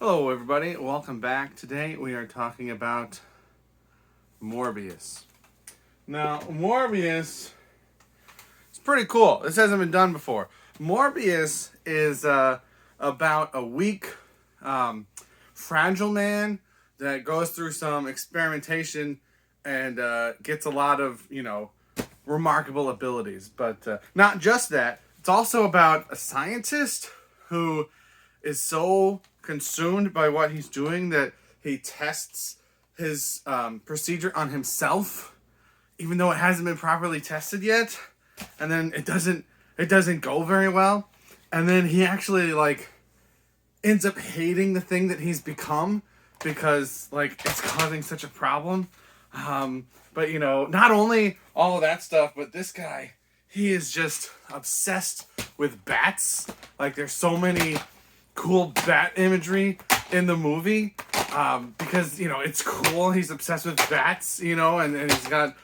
Hello, everybody. Welcome back. Today we are talking about Morbius. Now, Morbius is pretty cool. This hasn't been done before. Morbius is about a weak, fragile man that goes through some experimentation and gets a lot of, remarkable abilities. But not just that. It's also about a scientist who is so consumed by what he's doing that he tests his procedure on himself, even though it hasn't been properly tested yet, and then it doesn't go very well, and then he actually ends up hating the thing that he's become because it's causing such a problem. But not only all of that stuff, but this guy, he is just obsessed with bats. There's so many cool bat imagery in the movie because it's cool. He's obsessed with bats, and he's got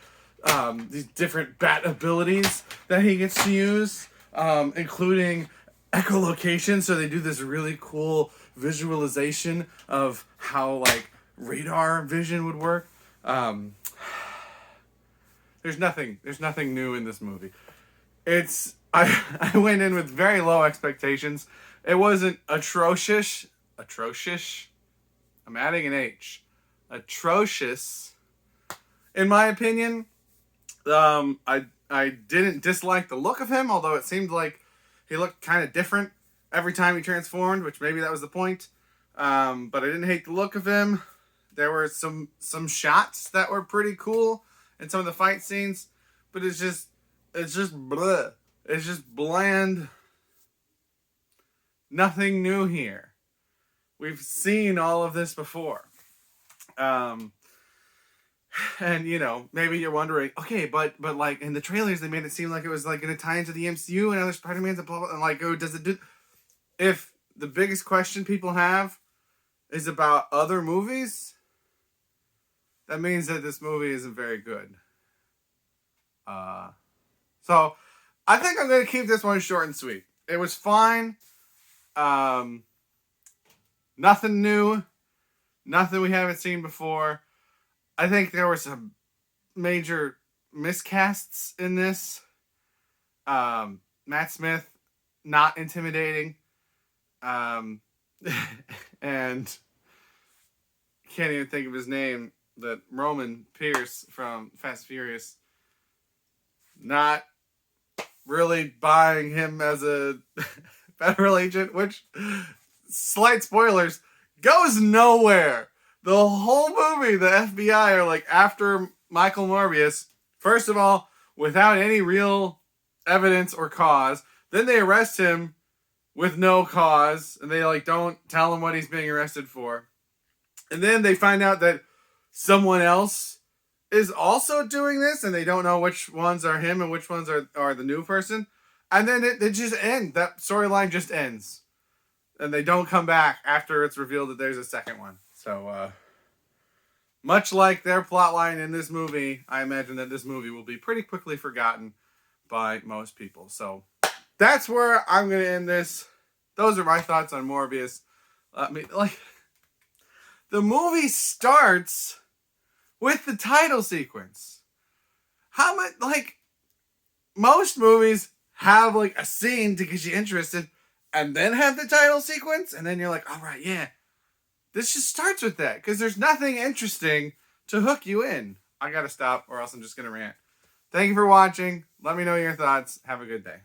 these different bat abilities that he gets to use, including echolocation. So they do this really cool visualization of how radar vision would work. There's nothing new in this movie. I went in with very low expectations. It wasn't atrocious. I'm adding an H. Atrocious. In my opinion, I didn't dislike the look of him, although it seemed like he looked kind of different every time he transformed, which maybe that was the point. But I didn't hate the look of him. There were some shots that were pretty cool in some of the fight scenes, but it's just bleh. It's just bland. Nothing new here. We've seen all of this before. And maybe you're wondering, okay, but in the trailers they made it seem like it was going to tie into the MCU and other Spider-Mans and blah, blah, and oh, does it do? If the biggest question people have is about other movies, that means that this movie isn't very good. So I think I'm going to keep this one short and sweet. It was fine. Nothing new. Nothing we haven't seen before. I think there were some major miscasts in this. Matt Smith, not intimidating. And can't even think of his name. That Roman Pierce from Fast and Furious. Not really buying him as a federal agent, which, slight spoilers, goes nowhere. The whole movie, the FBI are after Michael Morbius, first of all, without any real evidence or cause. Then they arrest him with no cause, and they don't tell him what he's being arrested for. And then they find out that someone else is also doing this, and they don't know which ones are him and which ones are the new person. And then it just ends. That storyline just ends. And they don't come back after it's revealed that there's a second one. So, much like their plotline in this movie, I imagine that this movie will be pretty quickly forgotten by most people. So, that's where I'm going to end this. Those are my thoughts on Morbius. The movie starts with the title sequence. How much, most movies have a scene to get you interested and then have the title sequence, and then you're like, all right, yeah. This just starts with that because there's nothing interesting to hook you in. I gotta stop or else I'm just gonna rant. Thank you for watching. Let me know your thoughts. Have a good day.